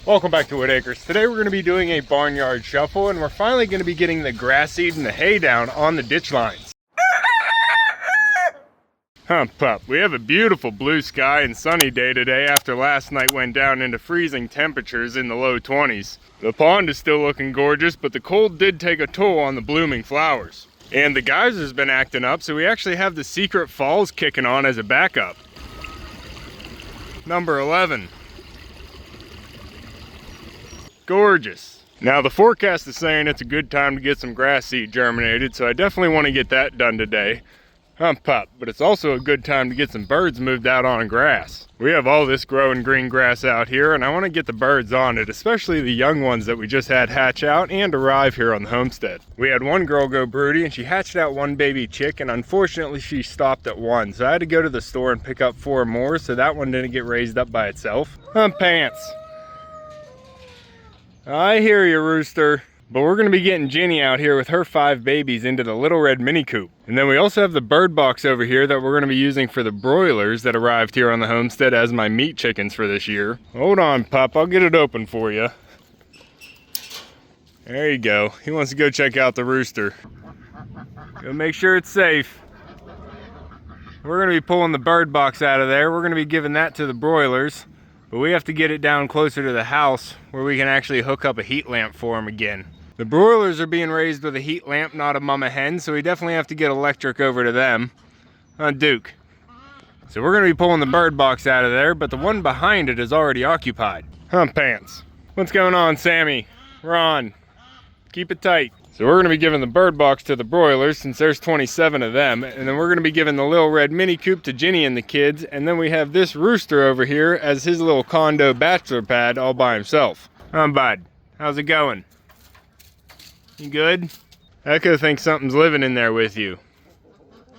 Welcome back to Whitt Acres. Today we're going to be doing a barnyard shuffle, and we're finally going to be getting the grass seed and the hay down on the ditch lines. Pup, we have a beautiful blue sky and sunny day today after last night went down into freezing temperatures in the low 20s. The pond is still looking gorgeous, but the cold did take a toll on the blooming flowers. And the geyser's been acting up, so we actually have the secret falls kicking on as a backup. Number 11. Gorgeous. Now the forecast is saying it's a good time to get some grass seed germinated, so I definitely want to get that done today. Pup, but it's also a good time to get some birds moved out on grass. We have all this growing green grass out here, and I want to get the birds on it, especially the young ones that we just had hatch out and arrive here on the homestead. We had one girl go broody, and she hatched out one baby chick, and unfortunately she stopped at one, so I had to go to the store and pick up 4 more, so that one didn't get raised up by itself. Pants. I hear you, rooster. But we're going to be getting Ginny out here with her 5 babies into the little red mini coop. And then we also have the bird box over here that we're going to be using for the broilers that arrived here on the homestead as my meat chickens for this year. Hold on, pup, I'll get it open for you. There you go. He wants to go check out the rooster. Go make sure it's safe. We're going to be pulling the bird box out of there. We're going to be giving that to the broilers. But we have to get it down closer to the house where we can actually hook up a heat lamp for them again. The broilers are being raised with a heat lamp, not a mama hen, so we definitely have to get electric over to them. Duke. So we're going to be pulling the bird box out of there, but the one behind it is already occupied. Pants. What's going on, Sammy? Ron. Keep it tight. So we're going to be giving the bird box to the broilers since there's 27 of them, and then we're going to be giving the little red mini coop to Ginny and the kids, and then we have this rooster over here as his little condo bachelor pad all by himself. Bud, how's it going? You good? Echo thinks something's living in there with you.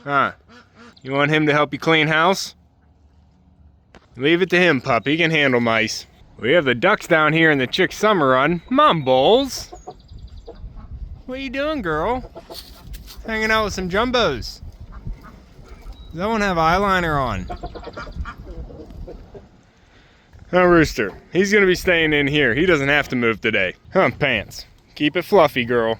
You want him to help you clean house? Leave it to him, pup. He can handle mice. We have the ducks down here in the chick summer run. Mom Bowls. What you doing, girl? Hanging out with some jumbos. Does that one have eyeliner on? Rooster. He's gonna be staying in here. He doesn't have to move today. Pants. Keep it fluffy, girl.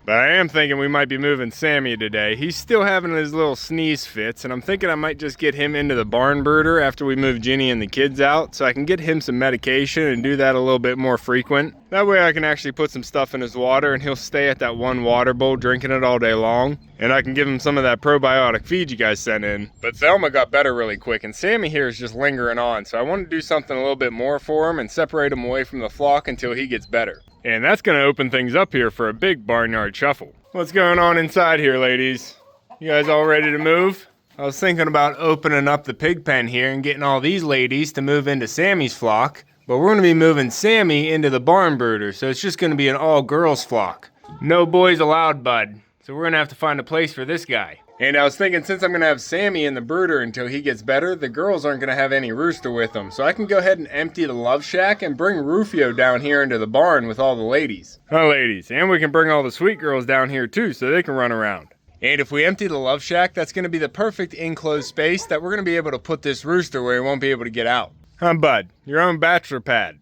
But I am thinking we might be moving Sammy today. He's still having his little sneeze fits, and I'm thinking I might just get him into the barn brooder after we move Ginny and the kids out, so I can get him some medication and do that a little bit more frequent. That way I can actually put some stuff in his water, and he'll stay at that one water bowl drinking it all day long. And I can give him some of that probiotic feed you guys sent in. But Thelma got better really quick, and Sammy here is just lingering on, so I want to do something a little bit more for him and separate him away from the flock until he gets better. And that's going to open things up here for a big barnyard shuffle. What's going on inside here, ladies? You guys all ready to move? I was thinking about opening up the pig pen here and getting all these ladies to move into Sammy's flock, but we're going to be moving Sammy into the barn brooder, so it's just going to be an all-girls flock. No boys allowed, bud. So we're going to have to find a place for this guy. And I was thinking, since I'm going to have Sammy in the brooder until he gets better, the girls aren't going to have any rooster with them. So I can go ahead and empty the love shack and bring Rufio down here into the barn with all the ladies. Ladies. And we can bring all the sweet girls down here too so they can run around. And if we empty the love shack, that's going to be the perfect enclosed space that we're going to be able to put this rooster where he won't be able to get out. Bud? Your own bachelor pad.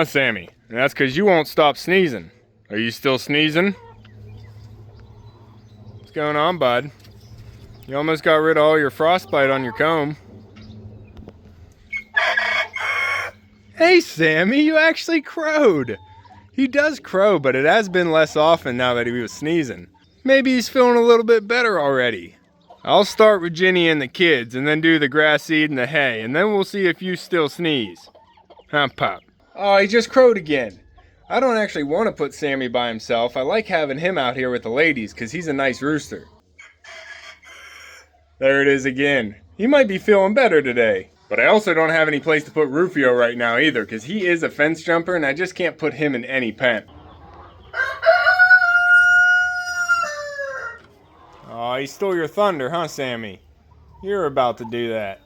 Sammy? And that's because you won't stop sneezing. Are you still sneezing? What's going on, bud? You almost got rid of all your frostbite on your comb. Hey, Sammy, you actually crowed. He does crow, but it has been less often now that he was sneezing. Maybe he's feeling a little bit better already. I'll start with Ginny and the kids, and then do the grass seed and the hay, and then we'll see if you still sneeze. Pop? Oh, he just crowed again. I don't actually want to put Sammy by himself. I like having him out here with the ladies, because he's a nice rooster. There it is again. He might be feeling better today. But I also don't have any place to put Rufio right now either, because he is a fence jumper and I just can't put him in any pen. Oh, he stole your thunder, huh, Sammy? You're about to do that.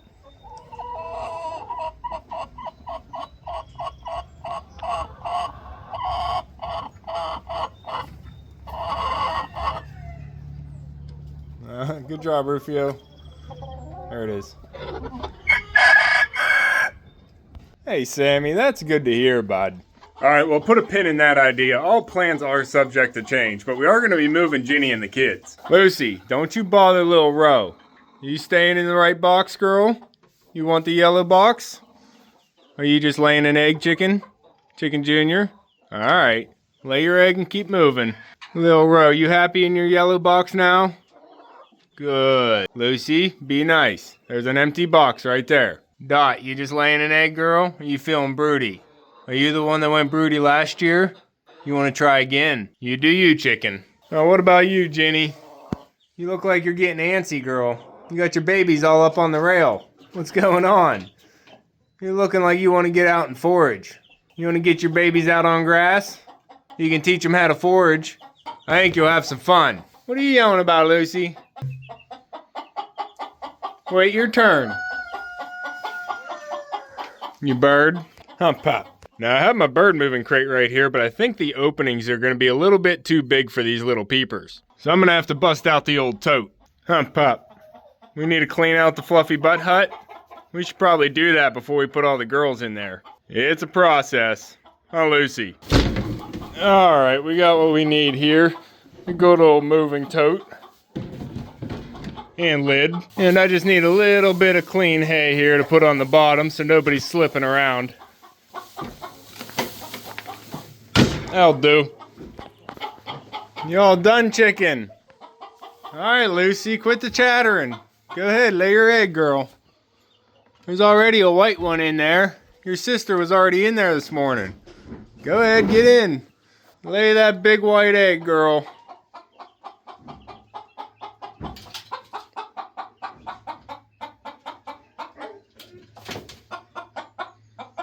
Good job, Rufio. There it is. Hey, Sammy, that's good to hear, bud. All right, well, put a pin in that idea. All plans are subject to change, but we are going to be moving Ginny and the kids. Lucy, don't you bother little Ro. You staying in the right box, girl? You want the yellow box? Are you just laying an egg, chicken? Chicken Junior? All right, lay your egg and keep moving. Little Ro, you happy in your yellow box now? Good. Lucy, be nice. There's an empty box right there. Dot, you just laying an egg, girl? Or you feeling broody? Are you the one that went broody last year? You want to try again? You do you, chicken. Now, what about you, Ginny? You look like you're getting antsy, girl. You got your babies all up on the rail. What's going on? You're looking like you want to get out and forage. You want to get your babies out on grass? You can teach them how to forage. I think you'll have some fun. What are you yelling about, Lucy? Wait your turn. You bird. Hump pop. Now I have my bird moving crate right here, but I think the openings are going to be a little bit too big for these little peepers. So I'm going to have to bust out the old tote. Hump pop. We need to clean out the fluffy butt hut. We should probably do that before we put all the girls in there. It's a process. Huh, Lucy? Alright, we got what we need here. A good old moving tote. And lid. And I just need a little bit of clean hay here to put on the bottom so nobody's slipping around. That'll do. You all done, chicken? Alright, Lucy, quit the chattering. Go ahead, lay your egg, girl. There's already a white one in there. Your sister was already in there this morning. Go ahead, get in. Lay that big white egg, girl.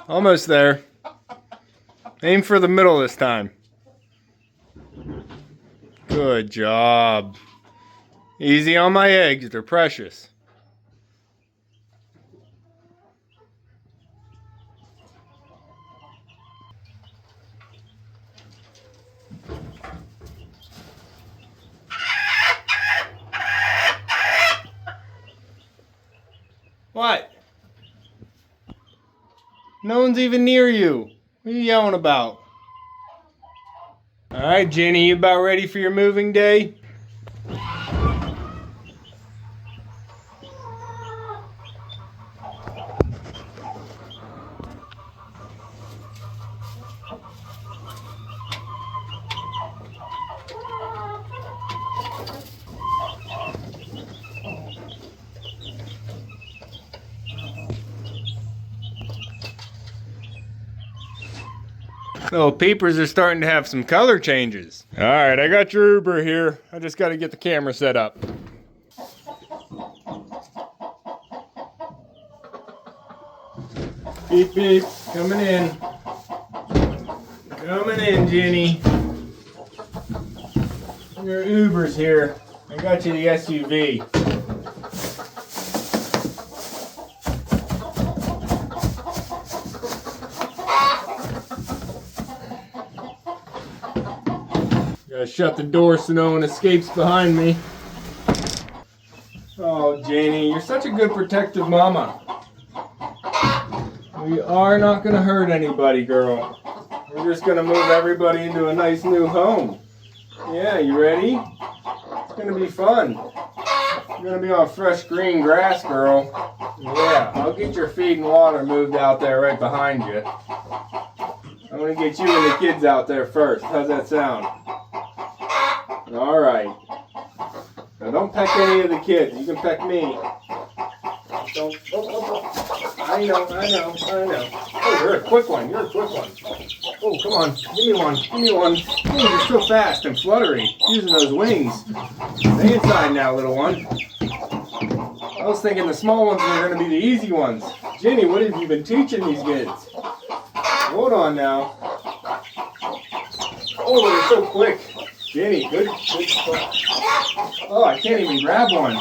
Almost there. Aim for the middle this time. Good job. Easy on my eggs, they're precious. What? No one's even near you. What are you yelling about? Alright, Ginny, you about ready for your moving day? Little peepers are starting to have some color changes. Alright, I got your Uber here. I just got to get the camera set up. Beep beep, coming in. Coming in, Ginny. Your Uber's here. I got you the SUV. Gotta shut the door so no one escapes behind me. Oh, Janie, you're such a good protective mama. We are not gonna hurt anybody, girl. We're just gonna move everybody into a nice new home. Yeah, you ready? It's gonna be fun. You're gonna be on fresh green grass, girl. Yeah, I'll get your feed and water moved out there right behind you. I'm gonna get you and the kids out there first. How's that sound? Alright. Now don't peck any of the kids. You can peck me. Don't. I know. Oh, you're a quick one. Oh, come on. Give me one. Oh, you're so fast and fluttery. Using those wings. Stay inside now, little one. I was thinking the small ones were going to be the easy ones. Ginny, what have you been teaching these kids? Hold on now. Oh, they're so quick. Ginny, good spot. Oh, I can't even grab one.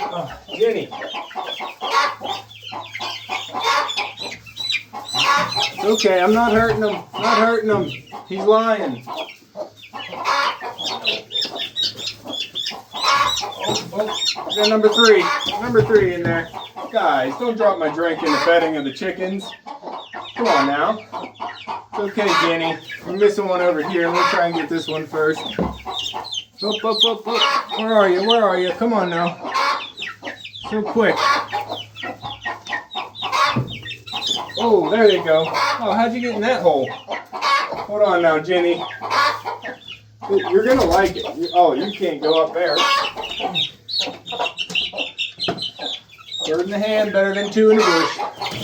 Oh, Ginny. It's okay, I'm not hurting him. He's lying. Oh, got number three in there. Guys, don't drop my drink in the bedding of the chickens. Come on now. It's okay, Ginny. We're missing one over here. We'll try and get this one first. Up, up, up, up. Where are you? Where are you? Come on now. So quick. Oh, there you go. Oh, how'd you get in that hole? Hold on now, Ginny. You're gonna like it. Oh, you can't go up there. Bird in the hand, better than two in the bush.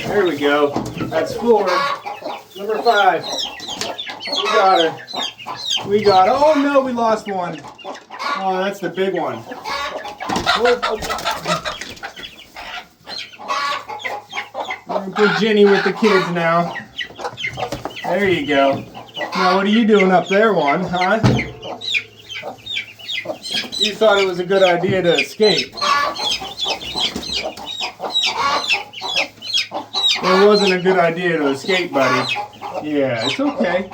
There we go. That's 4. Number 5. We got her. We got her. Oh no, we lost one. Oh, that's the big one. Oh, oh. We're gonna put Ginny with the kids now. There you go. Now what are you doing up there, one, huh? You thought it was a good idea to escape. It wasn't a good idea to escape, buddy. Yeah, it's okay.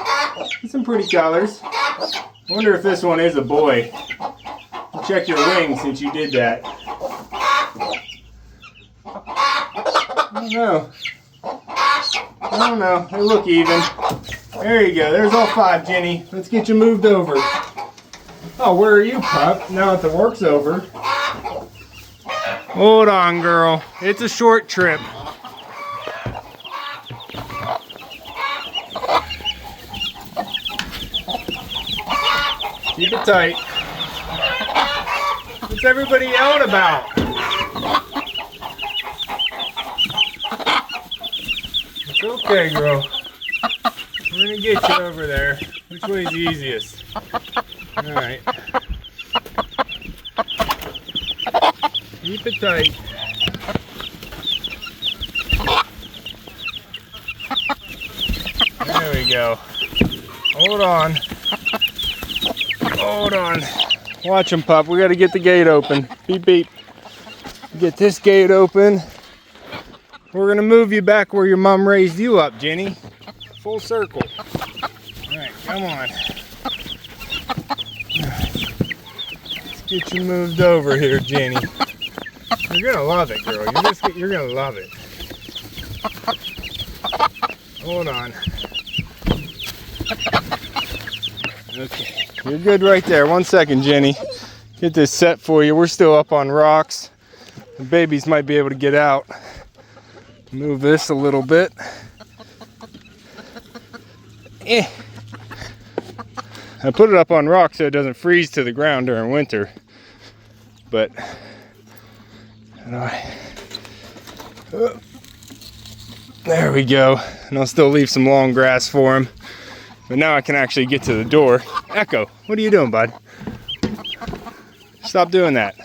It's some pretty colors. I wonder if this one is a boy. Check your wings since you did that. I don't know. I don't know. They look even. There you go. There's all 5, Ginny. Let's get you moved over. Oh, where are you, pup? Now that the work's over. Hold on, girl. It's a short trip. Keep it tight. What's everybody yelling about? It's okay, girl. We're gonna get you over there. Which way is easiest? Alright. Keep it tight. There we go. Hold on. Hold on. Watch him, pup. We gotta get the gate open. Beep, beep. Get this gate open. We're gonna move you back where your mom raised you up, Ginny. Full circle. Alright, come on. Let's get you moved over here, Ginny. You're gonna love it, girl. You're gonna love it. Hold on. Okay. You're good right there. 1 second, Ginny. Get this set for you. We're still up on rocks. The babies might be able to get out. Move this a little bit. I put it up on rocks so it doesn't freeze to the ground during winter. But there we go. And I'll still leave some long grass for him. But now I can actually get to the door. Echo, what are you doing, bud? Stop doing that.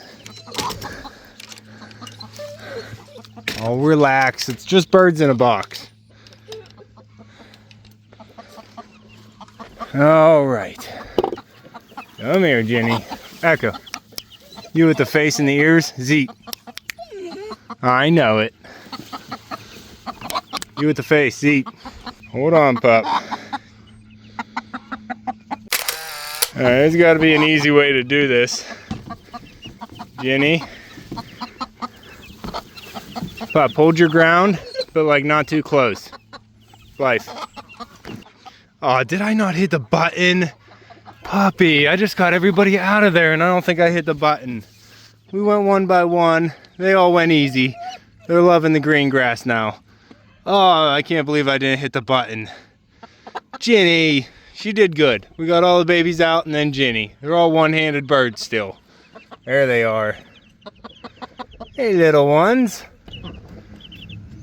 Oh, relax. It's just birds in a box. All right. Come here, Ginny. Echo. You with the face and the ears? Zeke. I know it. You with the face, Zeke. Hold on, pup. Alright, there's got to be an easy way to do this. Ginny. Pup, hold your ground, but like not too close. Life. Oh, did I not hit the button? Puppy, I just got everybody out of there and I don't think I hit the button. We went one by one. They all went easy. They're loving the green grass now. Oh, I can't believe I didn't hit the button. Ginny. She did good. We got all the babies out and then Ginny. They're all one-handed birds still. There they are. Hey, little ones.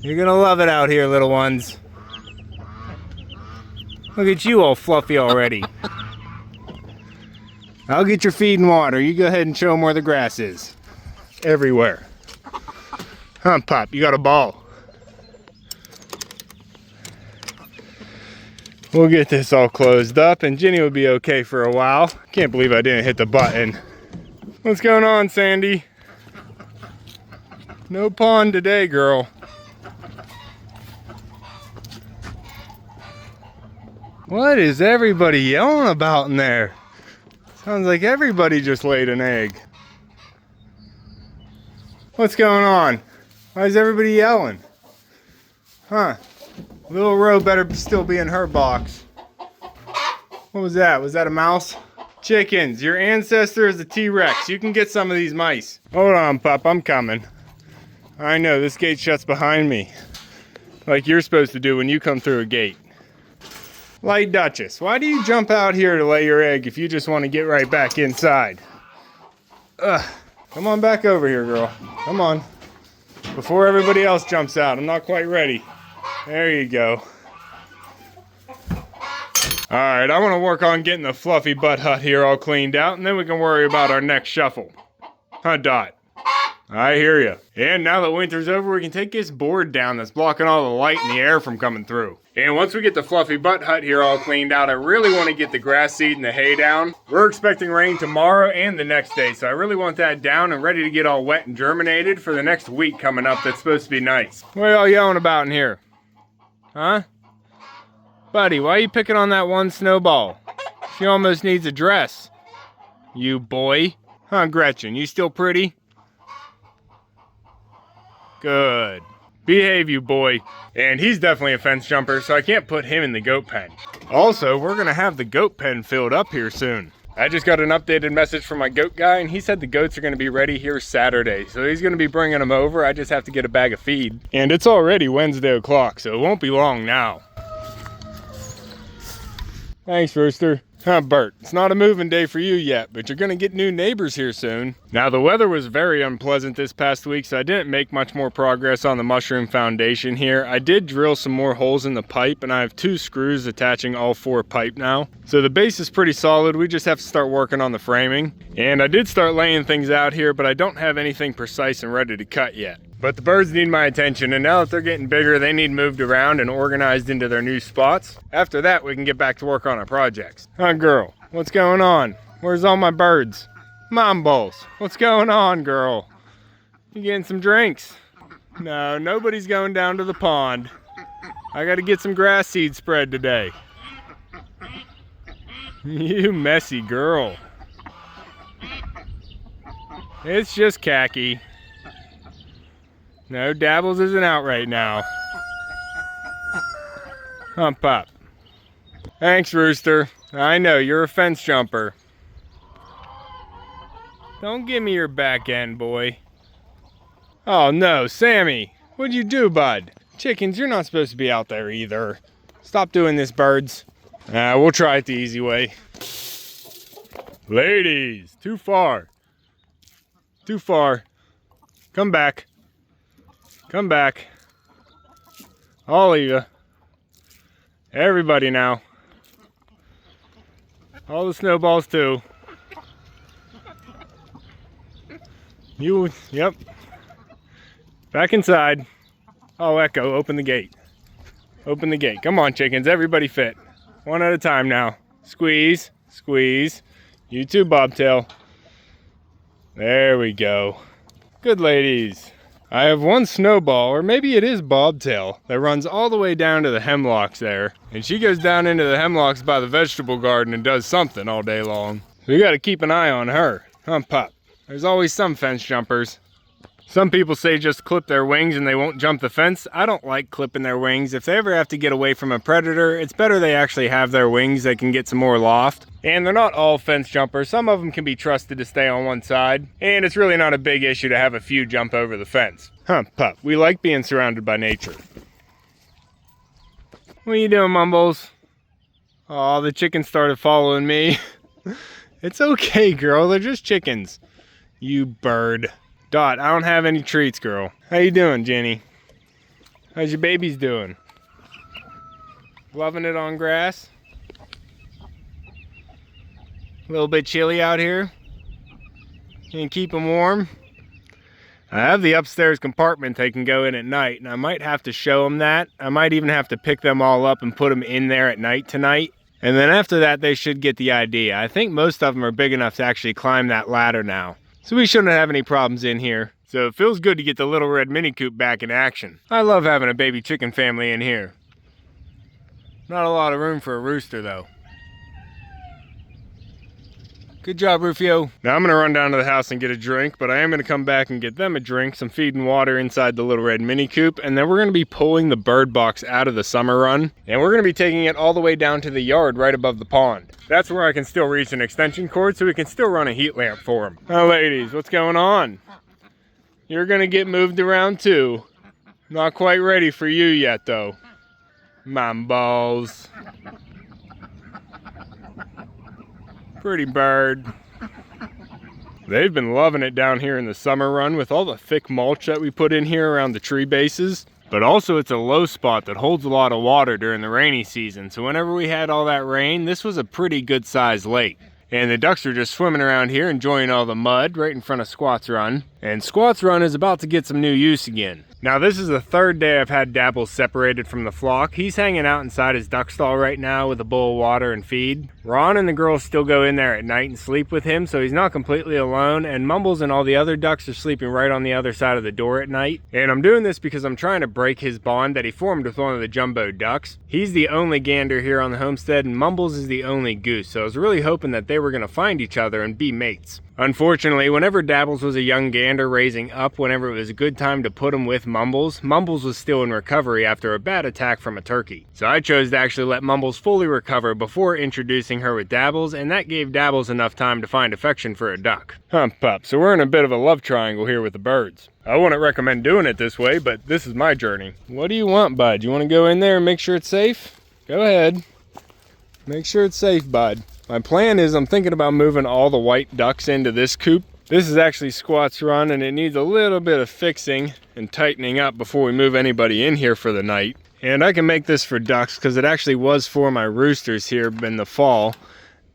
You're gonna love it out here, little ones. Look at you all fluffy already. I'll get your feed and water. You go ahead and show them where the grass is. Everywhere. Huh, Pop? You got a ball. We'll get this all closed up and Ginny will be okay for a while. Can't believe I didn't hit the button. What's going on, Sandy? No pond today, girl. What is everybody yelling about in there? Sounds like everybody just laid an egg. What's going on? Why is everybody yelling? Huh? Little Row better still be in her box. What was that? Was that a mouse? Chickens, your ancestor is a T-Rex. You can get some of these mice. Hold on, pup, I'm coming. I know, this gate shuts behind me. Like you're supposed to do when you come through a gate. Light Duchess, why do you jump out here to lay your egg if you just want to get right back inside? Ugh. Come on back over here, girl. Come on. Before everybody else jumps out, I'm not quite ready. There you go. Alright, I want to work on getting the fluffy butt hut here all cleaned out, and then we can worry about our next shuffle. Huh, Dot? I hear you. And now that winter's over, we can take this board down that's blocking all the light and the air from coming through. And once we get the fluffy butt hut here all cleaned out, I really want to get the grass seed and the hay down. We're expecting rain tomorrow and the next day, so I really want that down and ready to get all wet and germinated for the next week coming up that's supposed to be nice. What are y'all yelling about in here? Huh? Buddy, why are you picking on that one snowball? She almost needs a dress. You boy. Huh, Gretchen, you still pretty? Good. Behave, you boy. And he's definitely a fence jumper, so I can't put him in the goat pen. Also, we're gonna have the goat pen filled up here soon. I just got an updated message from my goat guy, and he said the goats are gonna be ready here Saturday. So he's gonna be bringing them over. I just have to get a bag of feed. And it's already Wednesday o'clock, so it won't be long now. Thanks, Rooster. Huh, Bert, it's not a moving day for you yet, but you're gonna get new neighbors here soon. Now, the weather was very unpleasant this past week, so I didn't make much more progress on the mushroom foundation here. I did drill some more holes in the pipe, and I have 2 screws attaching all 4 pipe now. So the base is pretty solid, we just have to start working on the framing. And I did start laying things out here, but I don't have anything precise and ready to cut yet. But the birds need my attention, and now that they're getting bigger, they need moved around and organized into their new spots. After that, we can get back to work on our projects. Huh, girl? What's going on? Where's all my birds? Mom Bowls, what's going on, girl? You getting some drinks? No, nobody's going down to the pond. I gotta get some grass seed spread today. You messy girl. It's just khaki. No, Dabbles isn't out right now. Hump up. Thanks, Rooster. I know, you're a fence jumper. Don't give me your back end, boy. Oh no, Sammy. What'd you do, bud? Chickens, you're not supposed to be out there either. Stop doing this, birds. We'll try it the easy way. Ladies, too far. Too far. Come back. Come back. All of you. Everybody now. All the snowballs too. You, yep. Back inside. Oh, Echo, open the gate. Open the gate. Come on, chickens, everybody fit. One at a time now. Squeeze, squeeze. You too, Bobtail. There we go. Good ladies. I have one snowball, or maybe it is Bobtail, that runs all the way down to the hemlocks there. And she goes down into the hemlocks by the vegetable garden and does something all day long. So we gotta keep an eye on her. Hump up. There's always some fence jumpers. Some people say just clip their wings and they won't jump the fence. I don't like clipping their wings. If they ever have to get away from a predator, it's better they actually have their wings. They can get some more loft. And they're not all fence jumpers. Some of them can be trusted to stay on one side. And it's really not a big issue to have a few jump over the fence. Huh, pup. We like being surrounded by nature. What are you doing, Mumbles? Oh, the chickens started following me. It's okay, girl. They're just chickens. You bird. Dot, I don't have any treats, girl. How you doing, Ginny? How's your babies doing? Loving it on grass? A little bit chilly out here? Can you keep them warm? I have the upstairs compartment they can go in at night, and I might have to show them that. I might even have to pick them all up and put them in there at night tonight. And then after that, they should get the idea. I think most of them are big enough to actually climb that ladder now. So we shouldn't have any problems in here. So it feels good to get the little red mini coop back in action. I love having a baby chicken family in here. Not a lot of room for a rooster though. Good job, Rufio. Now I'm gonna run down to the house and get a drink, but I am gonna come back and get them a drink, some feed and water inside the little red mini coop, and then we're gonna be pulling the bird box out of the summer run, and we're gonna be taking it all the way down to the yard right above the pond. That's where I can still reach an extension cord so we can still run a heat lamp for them. Oh, ladies, what's going on? You're gonna get moved around too. Not quite ready for you yet though. Mom balls. Pretty bird. They've been loving it down here in the summer run with all the thick mulch that we put in here around the tree bases. But also it's a low spot that holds a lot of water during the rainy season. So whenever we had all that rain, this was a pretty good sized lake. And the ducks are just swimming around here enjoying all the mud right in front of Squat's Run. And Squat's Run is about to get some new use again. Now this is the third day I've had Dabbles separated from the flock. He's hanging out inside his duck stall right now with a bowl of water and feed. Ron and the girls still go in there at night and sleep with him, so he's not completely alone, and Mumbles and all the other ducks are sleeping right on the other side of the door at night. And I'm doing this because I'm trying to break his bond that he formed with one of the jumbo ducks. He's the only gander here on the homestead, and Mumbles is the only goose, so I was really hoping that they were going to find each other and be mates. Unfortunately, whenever Dabbles was a young gander raising up, whenever it was a good time to put him with Mumbles, Mumbles was still in recovery after a bad attack from a turkey. So I chose to actually let Mumbles fully recover before introducing her with Dabbles, and that gave Dabbles enough time to find affection for a duck. Pup, so we're in a bit of a love triangle here with the birds. I wouldn't recommend doing it this way, but this is my journey. What do you want, bud? You want to go in there and make sure it's safe? Go ahead. Make sure it's safe, bud. My plan is I'm thinking about moving all the white ducks into this coop. This is actually Squat's Run and it needs a little bit of fixing and tightening up before we move anybody in here for the night. And I can make this for ducks because it actually was for my roosters here in the fall.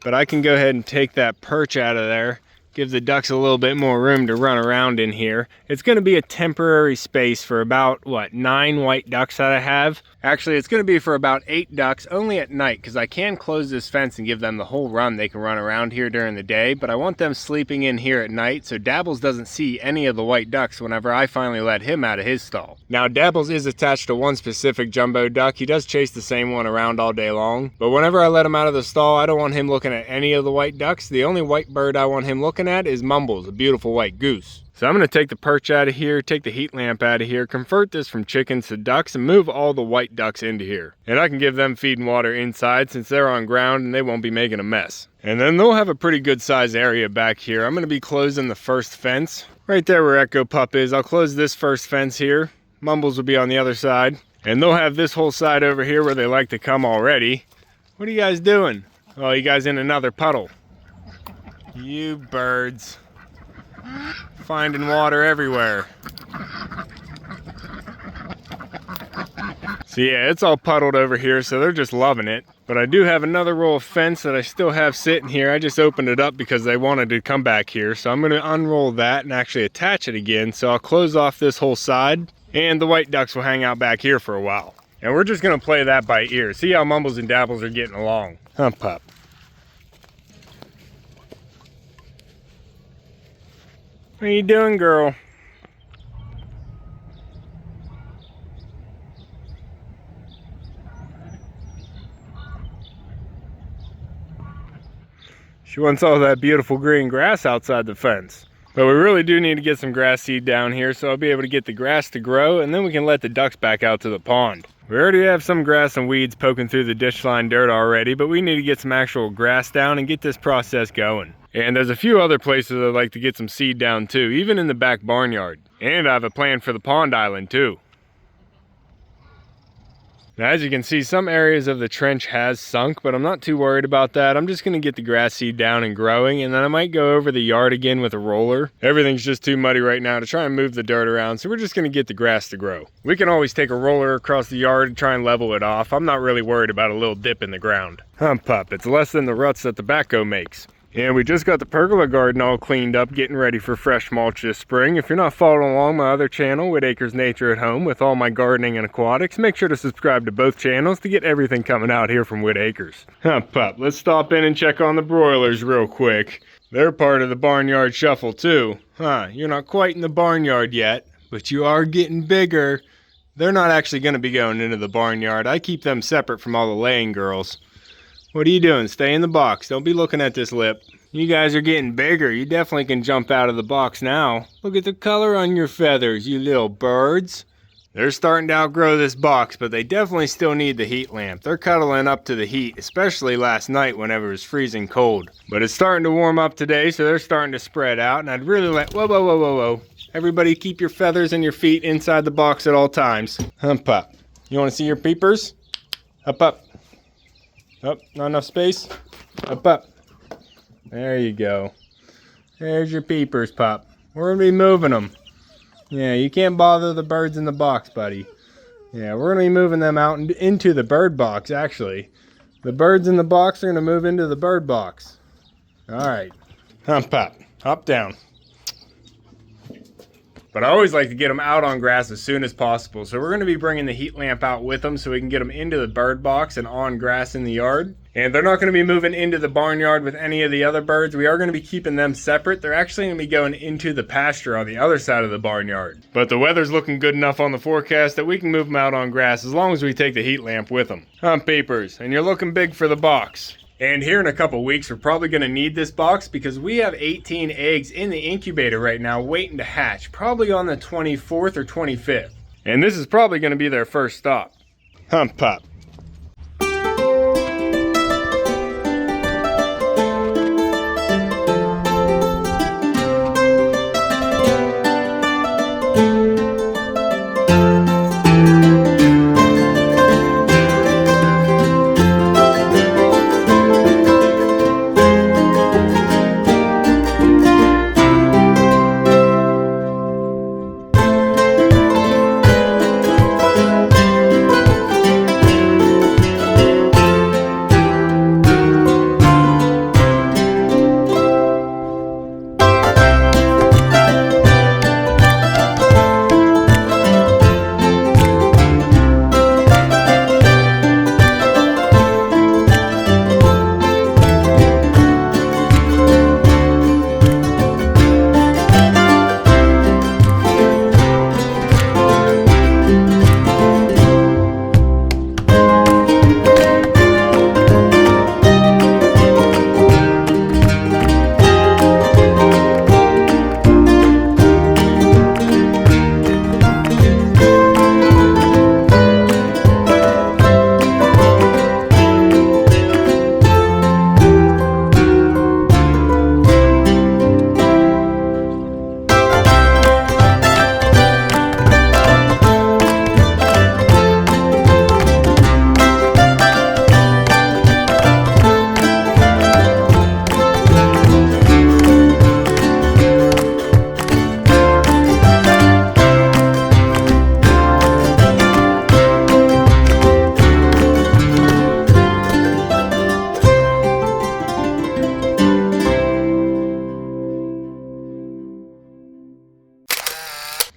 But I can go ahead and take that perch out of there. Give the ducks a little bit more room to run around in here. It's going to be a temporary space for about, 9 white ducks that I have. Actually, it's going to be for about 8 ducks, only at night, because I can close this fence and give them the whole run. They can run around here during the day, but I want them sleeping in here at night, so Dabbles doesn't see any of the white ducks whenever I finally let him out of his stall. Now, Dabbles is attached to one specific jumbo duck. He does chase the same one around all day long, but whenever I let him out of the stall, I don't want him looking at any of the white ducks. The only white bird I want him looking at is Mumbles, a beautiful white goose. So I'm going to take the perch out of here, take the heat lamp out of here, convert this from chickens to ducks, and move all the white ducks into here. And I can give them feed and water inside since they're on ground and they won't be making a mess. And then they'll have a pretty good size area back here. I'm going to be closing the first fence. Right there where Echo Pup is, I'll close this first fence here. Mumbles will be on the other side. And they'll have this whole side over here where they like to come already. What are you guys doing? Oh, you guys in another puddle. You birds. Finding water everywhere. So yeah, it's all puddled over here, so they're just loving it. But I do have another row of fence that I still have sitting here. I just opened it up because they wanted to come back here. So I'm going to unroll that and actually attach it again. So I'll close off this whole side and the white ducks will hang out back here for a while. And we're just going to play that by ear. See how Mumbles and Dabbles are getting along. Pup. What are you doing, girl? She wants all that beautiful green grass outside the fence. But we really do need to get some grass seed down here so I'll be able to get the grass to grow and then we can let the ducks back out to the pond. We already have some grass and weeds poking through the ditch line dirt already, but we need to get some actual grass down and get this process going. And there's a few other places I'd like to get some seed down too, even in the back barnyard. And I have a plan for the pond island too. Now as you can see, some areas of the trench has sunk, but I'm not too worried about that. I'm just going to get the grass seed down and growing, and then I might go over the yard again with a roller. Everything's just too muddy right now to try and move the dirt around, so we're just going to get the grass to grow. We can always take a roller across the yard and try and level it off. I'm not really worried about a little dip in the ground. Pup, it's less than the ruts that the backhoe makes. And we just got the pergola garden all cleaned up, getting ready for fresh mulch this spring. If you're not following along my other channel, Whitt Acres Nature at Home, with all my gardening and aquatics, make sure to subscribe to both channels to get everything coming out here from Whitt Acres. Pup, let's stop in and check on the broilers real quick. They're part of the barnyard shuffle too. You're not quite in the barnyard yet, but you are getting bigger. They're not actually going to be going into the barnyard. I keep them separate from all the laying girls. What are you doing? Stay in the box. Don't be looking at this lip. You guys are getting bigger. You definitely can jump out of the box now. Look at the color on your feathers, you little birds. They're starting to outgrow this box, but they definitely still need the heat lamp. They're cuddling up to the heat, especially last night whenever it was freezing cold. But it's starting to warm up today, so they're starting to spread out, and I'd really like, whoa. Everybody keep your feathers and your feet inside the box at all times. Hump up. You want to see your peepers? Up. Oh, not enough space? Up. There you go. There's your peepers, pup. We're gonna be moving them. Yeah, you can't bother the birds in the box, buddy. Yeah, we're gonna be moving them out into the bird box, actually. The birds in the box are gonna move into the bird box. All right, hump up, hop down. But I always like to get them out on grass as soon as possible. So we're going to be bringing the heat lamp out with them so we can get them into the bird box and on grass in the yard. And they're not going to be moving into the barnyard with any of the other birds. We are going to be keeping them separate. They're actually going to be going into the pasture on the other side of the barnyard. But the weather's looking good enough on the forecast that we can move them out on grass as long as we take the heat lamp with them. Hump peepers, and you're looking big for the box. And here in a couple weeks, we're probably going to need this box because we have 18 eggs in the incubator right now waiting to hatch, probably on the 24th or 25th. And this is probably going to be their first stop. Hump pop.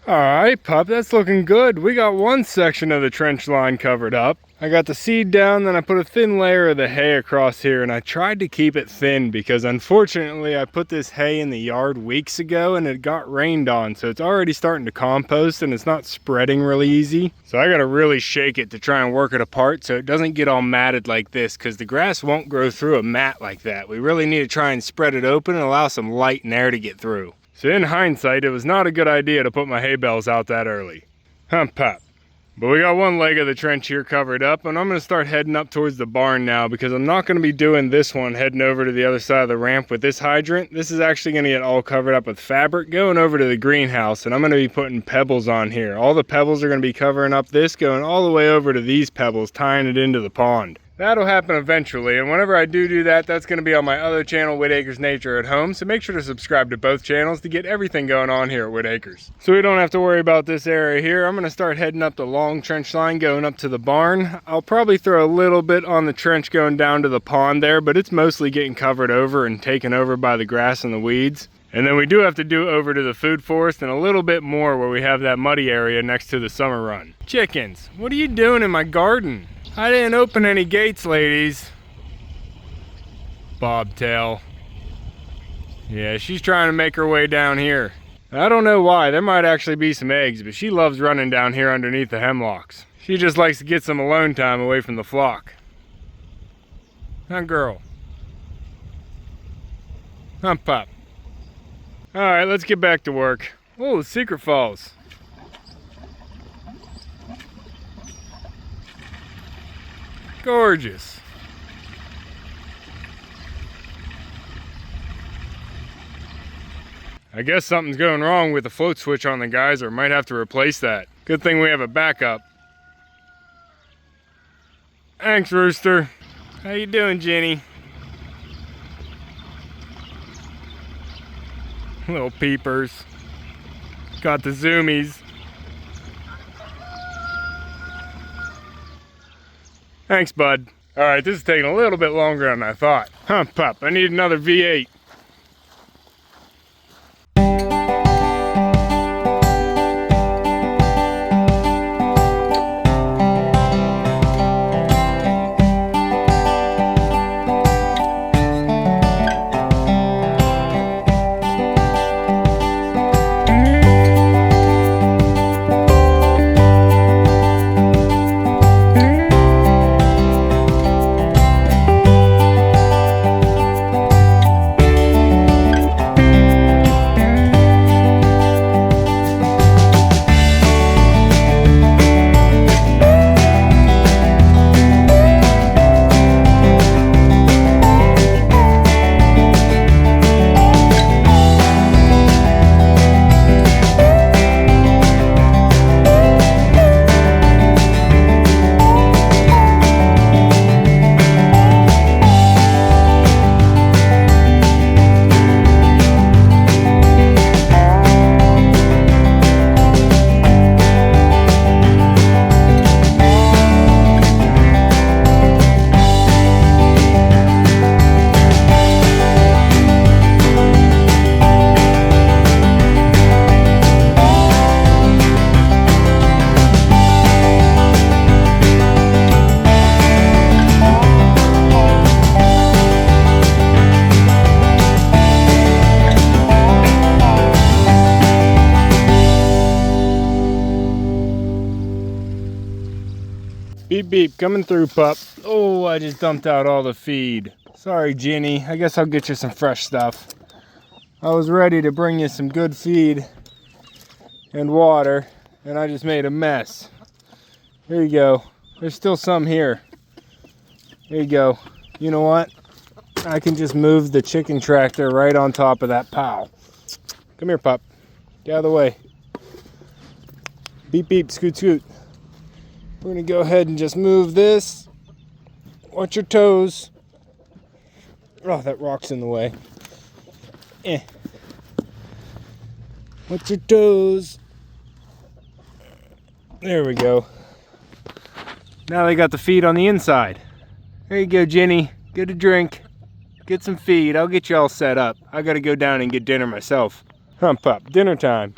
Alright, pup, that's looking good. We got one section of the trench line covered up. I got the seed down, then I put a thin layer of the hay across here, and I tried to keep it thin because unfortunately I put this hay in the yard weeks ago and it got rained on, so it's already starting to compost and it's not spreading really easy. So I gotta really shake it to try and work it apart so it doesn't get all matted like this, because the grass won't grow through a mat like that. We really need to try and spread it open and allow some light and air to get through. So in hindsight, it was not a good idea to put my hay bales out that early. Hump pop. But we got one leg of the trench here covered up, and I'm going to start heading up towards the barn now because I'm not going to be doing this one heading over to the other side of the ramp with this hydrant. This is actually going to get all covered up with fabric going over to the greenhouse, and I'm going to be putting pebbles on here. All the pebbles are going to be covering up this, going all the way over to these pebbles, tying it into the pond. That'll happen eventually, and whenever I do that, that's going to be on my other channel, Whitt Acres Nature at Home, so make sure to subscribe to both channels to get everything going on here at Whitt Acres. So we don't have to worry about this area here. I'm going to start heading up the long trench line going up to the barn. I'll probably throw a little bit on the trench going down to the pond there, but it's mostly getting covered over and taken over by the grass and the weeds. And then we do have to do over to the food forest and a little bit more where we have that muddy area next to the summer run. Chickens, what are you doing in my garden? I didn't open any gates, ladies. Bobtail. Yeah, she's trying to make her way down here. I don't know why. There might actually be some eggs, but she loves running down here underneath the hemlocks. She just likes to get some alone time away from the flock. That girl. Hump pop. Alright, let's get back to work. Oh, Secret Falls. Gorgeous. I guess something's going wrong with the float switch on the geyser. Might have to replace that. Good thing we have a backup. Thanks, Rooster. How you doing, Ginny? Little peepers. Got the zoomies. Thanks, bud. Alright, this is taking a little bit longer than I thought. Hump pup, I need another V8. Beep beep, coming through, pup. Oh, I just dumped out all the feed. Sorry, Ginny. I guess I'll get you some fresh stuff. I was ready to bring you some good feed and water, and I just made a mess. Here you go. There's still some here. There you go. You know what? I can just move the chicken tractor right on top of that pile. Come here, pup. Get out of the way. Beep beep, scoot scoot. We're gonna go ahead and just move this. Watch your toes. Oh, that rock's in the way. Watch your toes. There we go. Now they got the feed on the inside. There you go, Ginny. Get a drink. Get some feed. I'll get you all set up. I gotta go down and get dinner myself. Hump up, dinner time.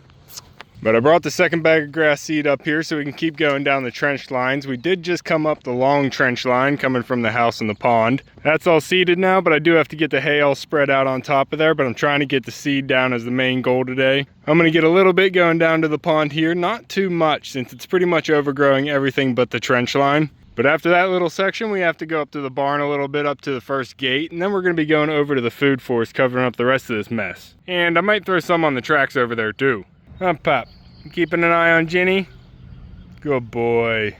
But I brought the second bag of grass seed up here so we can keep going down the trench lines. We did just come up the long trench line coming from the house and the pond. That's all seeded now, but I do have to get the hay all spread out on top of there, but I'm trying to get the seed down as the main goal today. I'm gonna get a little bit going down to the pond here, not too much since it's pretty much overgrowing everything but the trench line. But after that little section, we have to go up to the barn a little bit, up to the first gate, and then we're gonna be going over to the food forest, covering up the rest of this mess. And I might throw some on the tracks over there too. Hump pop. Keeping an eye on Ginny? Good boy.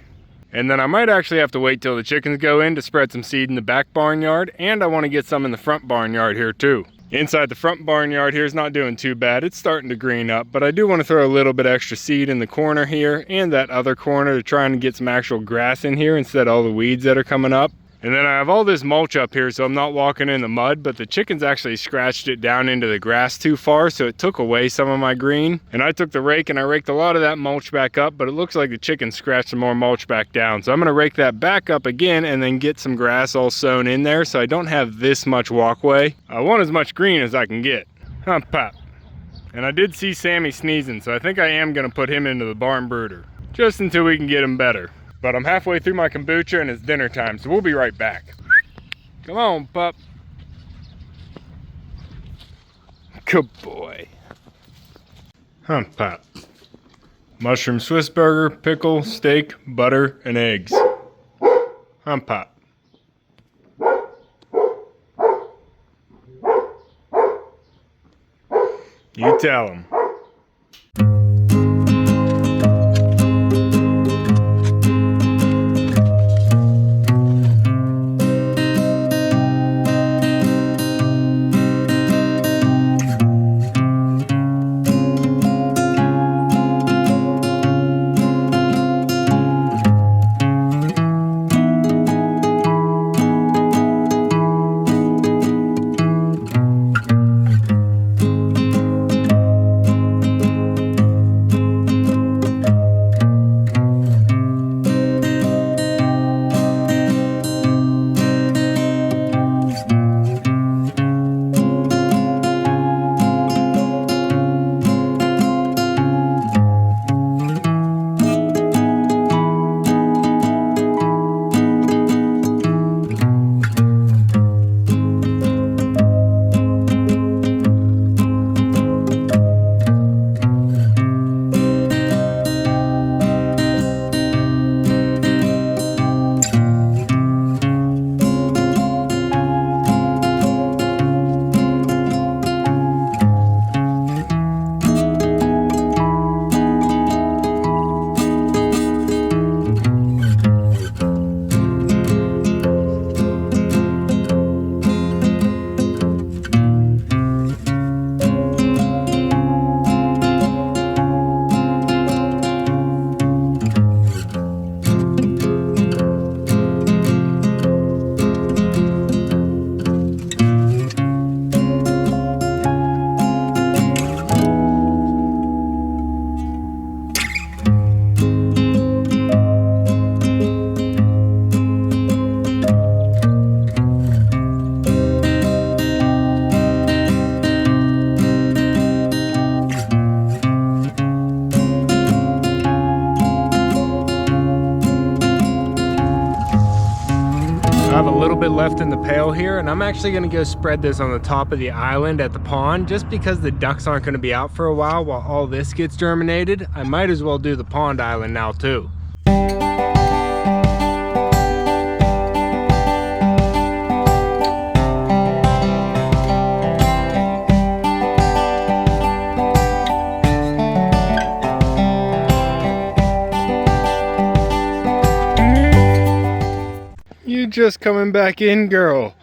And then I might actually have to wait till the chickens go in to spread some seed in the back barnyard, and I want to get some in the front barnyard here too. Inside the front barnyard here is not doing too bad. It's starting to green up, but I do want to throw a little bit extra seed in the corner here and that other corner to try and get some actual grass in here instead of all the weeds that are coming up. And then I have all this mulch up here so I'm not walking in the mud, but the chickens actually scratched it down into the grass too far, so it took away some of my green. And I took the rake and I raked a lot of that mulch back up, but it looks like the chickens scratched some more mulch back down. So I'm gonna rake that back up again and then get some grass all sown in there so I don't have this much walkway. I want as much green as I can get. Hump pop. And I did see Sammy sneezing, so I think I am gonna put him into the barn brooder, just until we can get him better. But I'm halfway through my kombucha and it's dinner time, so we'll be right back. Come on, pup. Good boy. Hump pop. Mushroom Swiss burger, pickle, steak, butter, and eggs. Hump pop. You tell him. I have a little bit left in the pail here, and I'm actually going to go spread this on the top of the island at the pond just because the ducks aren't going to be out for a while all this gets germinated. I might as well do the pond island now too. You just coming back in, girl?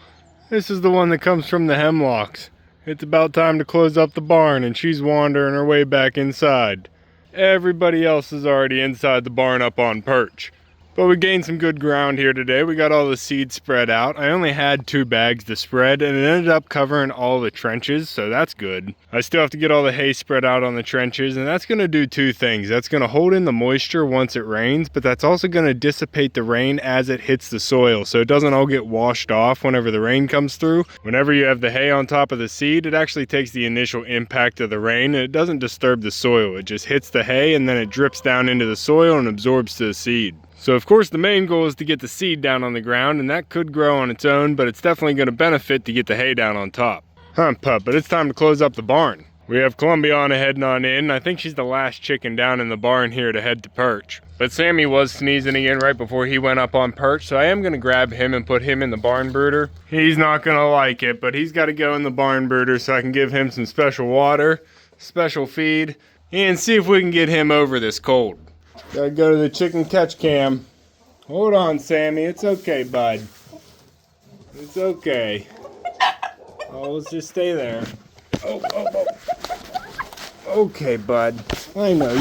This is the one that comes from the hemlocks. It's about time to close up the barn and she's wandering her way back inside. Everybody else is already inside the barn up on perch. But we gained some good ground here today. We got all the seed spread out. I only had 2 bags to spread and it ended up covering all the trenches, so that's good. I still have to get all the hay spread out on the trenches, and that's gonna do 2 things. That's gonna hold in the moisture once it rains, but that's also gonna dissipate the rain as it hits the soil so it doesn't all get washed off whenever the rain comes through. Whenever you have the hay on top of the seed, it actually takes the initial impact of the rain and it doesn't disturb the soil. It just hits the hay and then it drips down into the soil and absorbs to the seed. So of course the main goal is to get the seed down on the ground, and that could grow on its own, but it's definitely going to benefit to get the hay down on top. Pup, but it's time to close up the barn. We have Columbiana heading on in. I think she's the last chicken down in the barn here to head to perch. But Sammy was sneezing again right before he went up on perch, so I am going to grab him and put him in the barn brooder. He's not going to like it, but he's got to go in the barn brooder so I can give him some special water, special feed, and see if we can get him over this cold. Gotta go to the chicken catch cam. Hold on, Sammy. It's okay, bud. It's okay. Oh, let's just stay there. Oh. Okay, bud. I know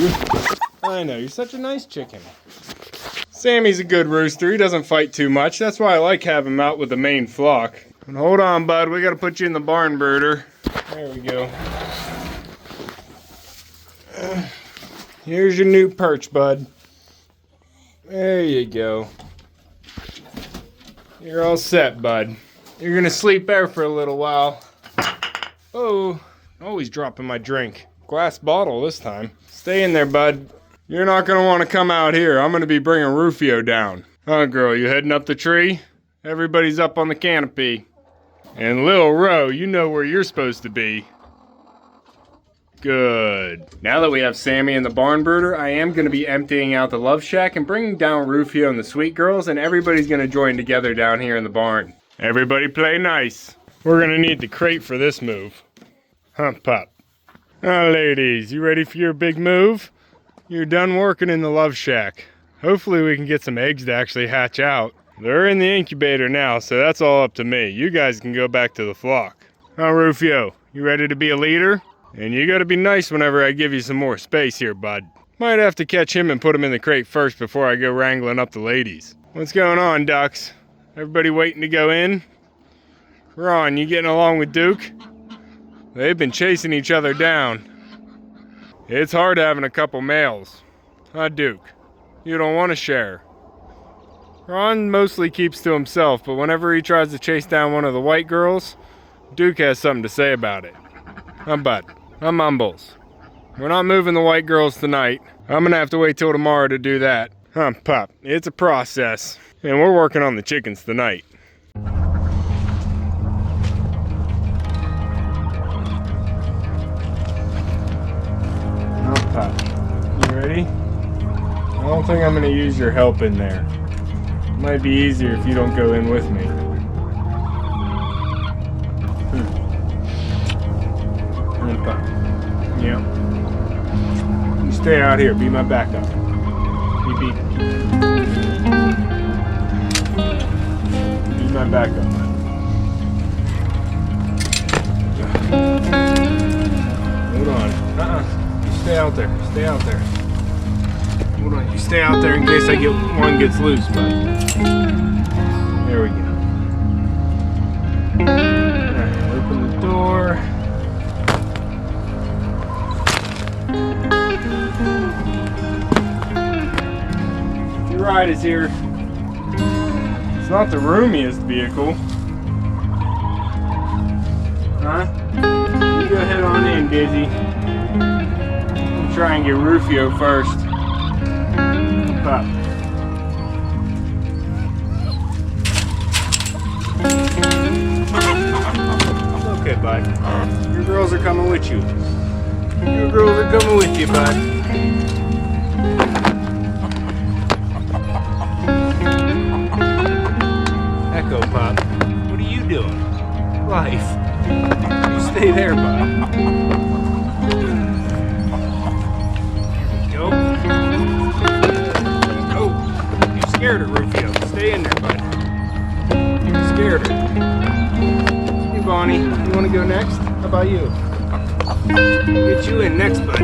you're such a nice chicken. Sammy's a good rooster. He doesn't fight too much. That's why I like having him out with the main flock. And hold on, bud. We gotta put you in the barn brooder. There we go. Here's your new perch, bud. There you go. You're all set, bud. You're gonna sleep there for a little while. Oh, always dropping my drink. Glass bottle this time. Stay in there, bud. You're not gonna want to come out here. I'm gonna be bringing Rufio down. Huh, girl, you heading up the tree? Everybody's up on the canopy. And Lil Ro, you know where you're supposed to be. Good. Now that we have Sammy in the barn brooder, I am going to be emptying out the love shack and bringing down Rufio and the sweet girls, and everybody's going to join together down here in the barn. Everybody play nice. We're going to need the crate for this move. Pup. Ladies, you ready for your big move? You're done working in the love shack. Hopefully we can get some eggs to actually hatch out. They're in the incubator now, so that's all up to me. You guys can go back to the flock. Rufio, you ready to be a leader? And you gotta be nice whenever I give you some more space here, bud. Might have to catch him and put him in the crate first before I go wrangling up the ladies. What's going on, ducks? Everybody waiting to go in? Ron, you getting along with Duke? They've been chasing each other down. It's hard having a couple males. Huh, Duke? You don't want to share. Ron mostly keeps to himself, but whenever he tries to chase down one of the white girls, Duke has something to say about it. Bud, I'm mumbles. We're not moving the white girls tonight. I'm gonna have to wait till tomorrow to do that. Pup, it's a process. And we're working on the chickens tonight. Pup, you ready? I don't think I'm gonna use your help in there. It might be easier if you don't go in with me. Pup. Yeah. You stay out here, be my backup. Beep beep. Be my backup. Hold on. You stay out there. Stay out there. Hold on. You stay out there in case one gets loose, bud. There we go. Alright, open the door. Your ride is here. It's not the roomiest vehicle. Huh? You go ahead on in, Dizzy. We'll try and get Rufio first. Up. Okay, bud. Your girls are coming with you. Your girls are coming with you, bud. Echo, Pop. What are you doing? Life. You stay there, bud. There we go. Oh, you scared her, Rufio. Stay in there, bud. You scared her. Hey, Bonnie, you want to go next? How about you? Get you in next, bud.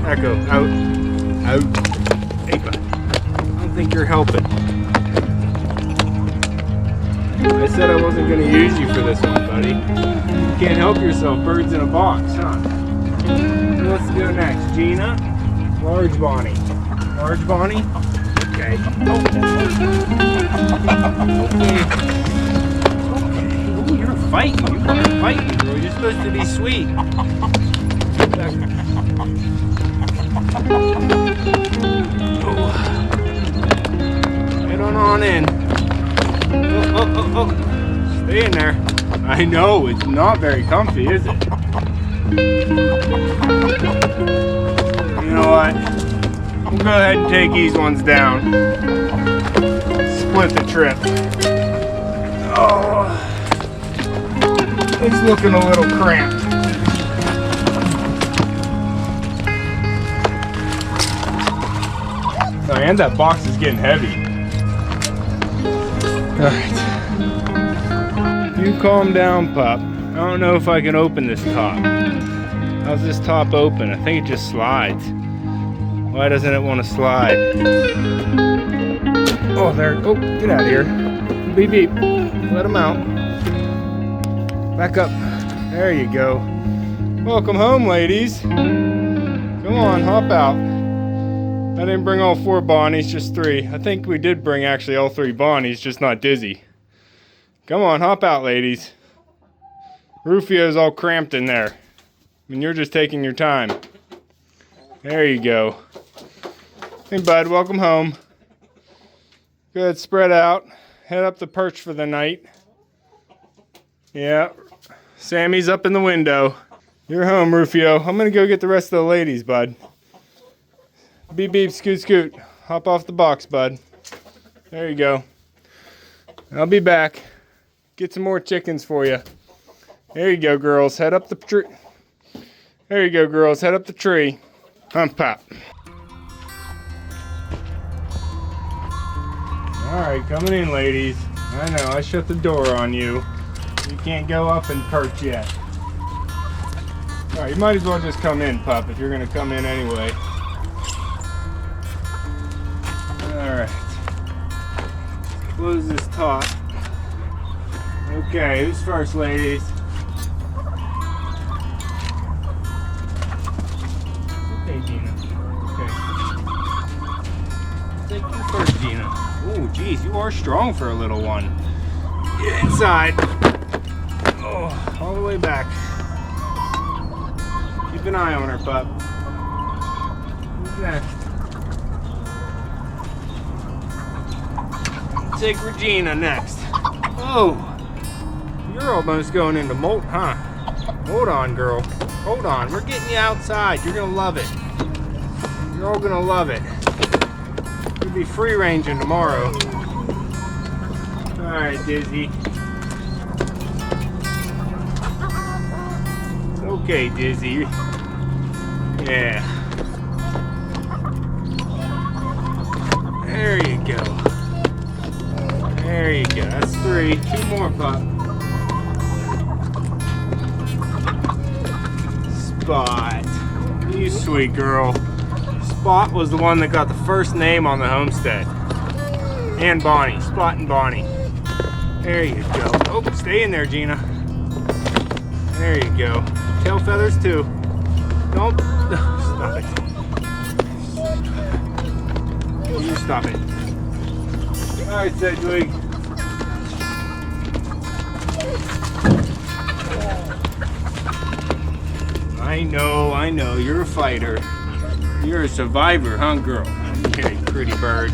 Echo, out. Out. Hey, bud. I don't think you're helping. I said I wasn't going to use you for this one, buddy. You can't help yourself. Birds in a box, huh? So let's go next. Gina? Large Bonnie. Large Bonnie? Okay. Oh. Okay. Oh, you're fighting. You are fighting, girl. You're supposed to be sweet. Oh. Head on in. Oh. Stay in there. I know, it's not very comfy, is it? You know what? We'll go ahead and take these ones down. Split the trip. Oh. It's looking a little cramped. Oh, and that box is getting heavy. Alright. You calm down, Pop. I don't know if I can open this top. How's this top open? I think it just slides. Why doesn't it want to slide? Oh, there. Oh, get out of here. Beep, beep. Let him out. Back up. There you go. Welcome home, ladies. Come on, hop out. I didn't bring all 4 Bonnies, just 3. I think we did bring actually all 3 Bonnies, just not Dizzy. Come on, hop out, ladies. Rufio's all cramped in there. And you're just taking your time. There you go. Hey, bud, welcome home. Go ahead, spread out. Head up the perch for the night. Yeah. Sammy's up in the window. You're home, Rufio. I'm gonna go get the rest of the ladies, bud. Beep, beep, scoot, scoot. Hop off the box, bud. There you go. I'll be back. Get some more chickens for you. There you go, girls. Head up the tree. There you go, girls. Head up the tree. Pop. Alright, coming in, ladies. I know, I shut the door on you. You can't go up and perch yet. Alright, you might as well just come in, pup, if you're going to come in anyway. Alright. Close this top. Okay, who's first, ladies? Okay, Gina. Okay. Take you first, Gina. Oh, geez, you are strong for a little one. Get inside. Oh, all the way back. Keep an eye on her, pup. Who's next? Take Regina next. Oh, you're almost going into molt, huh? Hold on, girl. Hold on. We're getting you outside. You're gonna love it. You're all gonna love it. You'll be free ranging tomorrow. All right, Dizzy. Okay, Dizzy. Yeah. There you go. There you go. That's 3. 2 more, pup. Spot. You sweet girl. Spot was the one that got the first name on the homestead. And Bonnie. Spot and Bonnie. There you go. Oh, stay in there, Gina. There you go. Tail feathers too. Don't stop it. You stop it. Alright, Sedgwick. I know. You're a fighter. You're a survivor, huh, girl? Okay, pretty bird.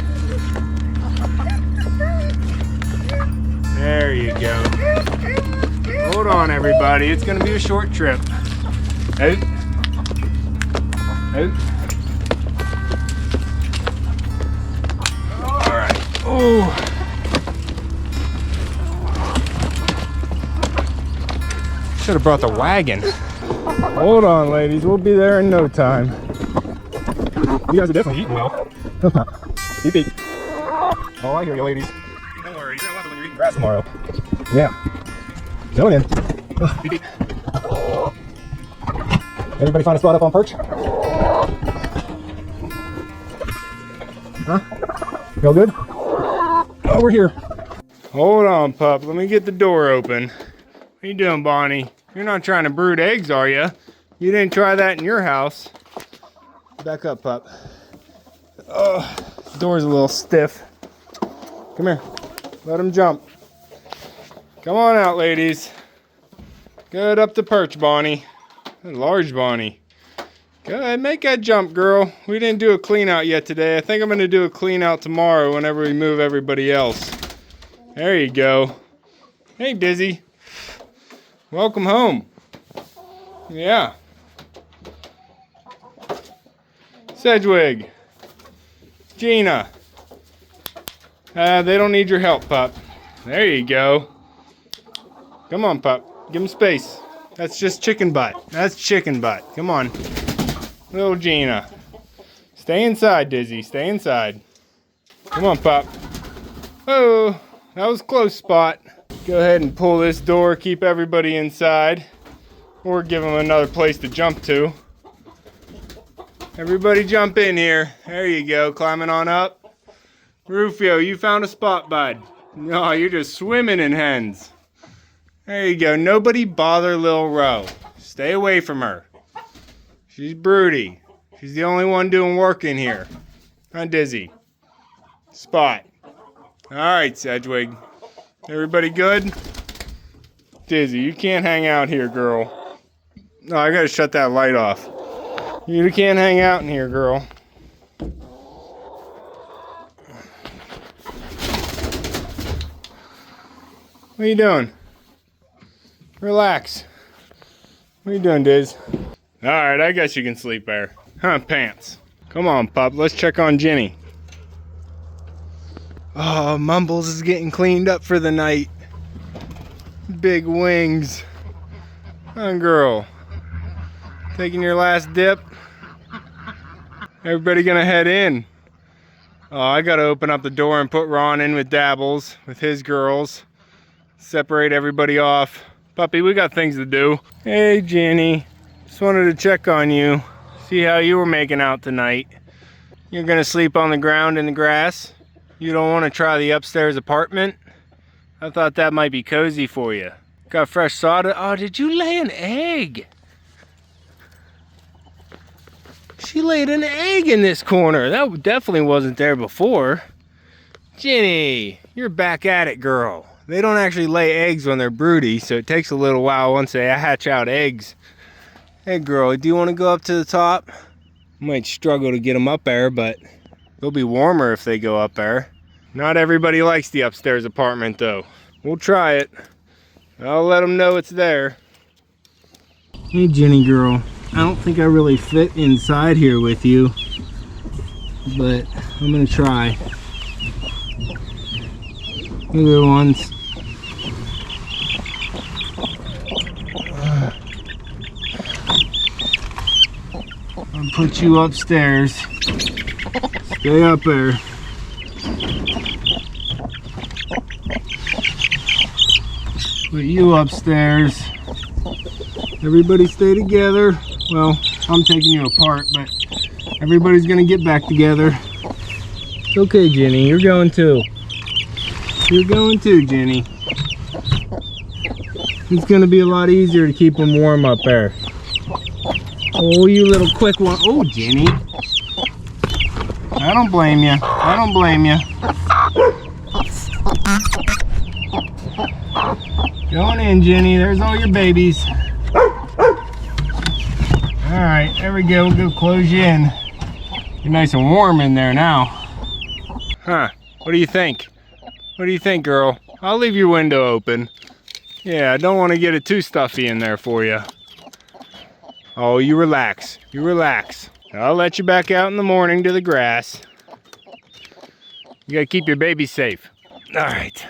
There you go. Hold on, everybody. It's gonna be a short trip. Out. Out. All right. Oh. Should have brought the wagon. Hold on, ladies. We'll be there in no time. You guys are definitely eating well. Beep, beep. Oh, I hear you, ladies. Don't worry. You're gonna love it when you're eating grass tomorrow. Yeah. Going in. Beep, beep. Everybody find a spot up on perch? Huh? Feel good? Oh, we're here. Hold on, pup. Let me get the door open. What are you doing, Bonnie? You're not trying to brood eggs, are you? You didn't try that in your house. Back up, pup. Oh, the door's a little stiff. Come here. Let him jump. Come on out, ladies. Good up the perch, Bonnie. A large Bonnie. Go ahead, make that jump, girl. We didn't do a clean out yet today. I think I'm going to do a clean out tomorrow whenever we move everybody else. There you go. Hey, Dizzy. Welcome home. Yeah. Sedgwick. Gina. They don't need your help, pup. There you go. Come on, pup. Give him space. That's just chicken butt. That's chicken butt. Come on. Little Gina. Stay inside, Dizzy. Stay inside. Come on, pup. Oh, that was close, Spot. Go ahead and pull this door. Keep everybody inside. Or give them another place to jump to. Everybody jump in here. There you go. Climbing on up. Rufio, you found a spot, bud. No, you're just swimming in hens. There you go. Nobody bother Lil Ro. Stay away from her. She's broody. She's the only one doing work in here. Huh, Dizzy? Spot. Alright, Sedgwick. Everybody good? Dizzy, you can't hang out here, girl. No, I gotta shut that light off. You can't hang out in here, girl. What are you doing? Relax. What are you doing, Diz? Alright, I guess you can sleep there. Huh, pants. Come on, pup. Let's check on Ginny. Oh, Mumbles is getting cleaned up for the night. Big wings. Huh, girl? Taking your last dip? Everybody gonna head in. Oh, I gotta open up the door and put Ron in with Dabbles, with his girls. Separate everybody off. Puppy, we got things to do. Hey, Ginny. Just wanted to check on you. See how you were making out tonight. You're gonna sleep on the ground in the grass? You don't want to try the upstairs apartment? I thought that might be cozy for you. Got fresh soda. Oh, did you lay an egg? She laid an egg in this corner. That definitely wasn't there before. Ginny, you're back at it, girl. They don't actually lay eggs when they're broody, so it takes a little while once they hatch out eggs. Hey, girl, do you want to go up to the top? Might struggle to get them up there, but they'll be warmer if they go up there. Not everybody likes the upstairs apartment, though. We'll try it. I'll let them know it's there. Hey, Ginny girl. I don't think I really fit inside here with you, but I'm gonna try. Little ones. I'll put you upstairs. Stay up there. Put you upstairs. Everybody stay together. Well, I'm taking you apart, but everybody's gonna get back together. It's okay, Ginny, you're going too. You're going too, Ginny. It's gonna be a lot easier to keep them warm up there. Oh, you little quick one. Oh, Ginny. I don't blame you. I don't blame you. Going in, Ginny. There's all your babies. Alright, there we go. We'll go close you in. You're nice and warm in there now. Huh. What do you think? What do you think, girl? I'll leave your window open. Yeah, I don't want to get it too stuffy in there for you. Oh, you relax. You relax. I'll let you back out in the morning to the grass. You gotta keep your baby safe. Alright.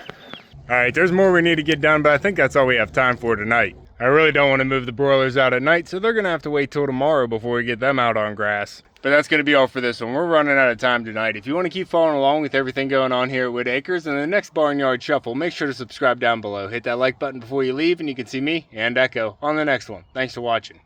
Alright, there's more we need to get done, but I think that's all we have time for tonight. I really don't want to move the broilers out at night, so they're gonna have to wait till tomorrow before we get them out on grass. But that's gonna be all for this one. We're running out of time tonight. If you want to keep following along with everything going on here at Whitt Acres and the next Barnyard Shuffle, make sure to subscribe down below. Hit that like button before you leave, and you can see me and Echo on the next one. Thanks for watching.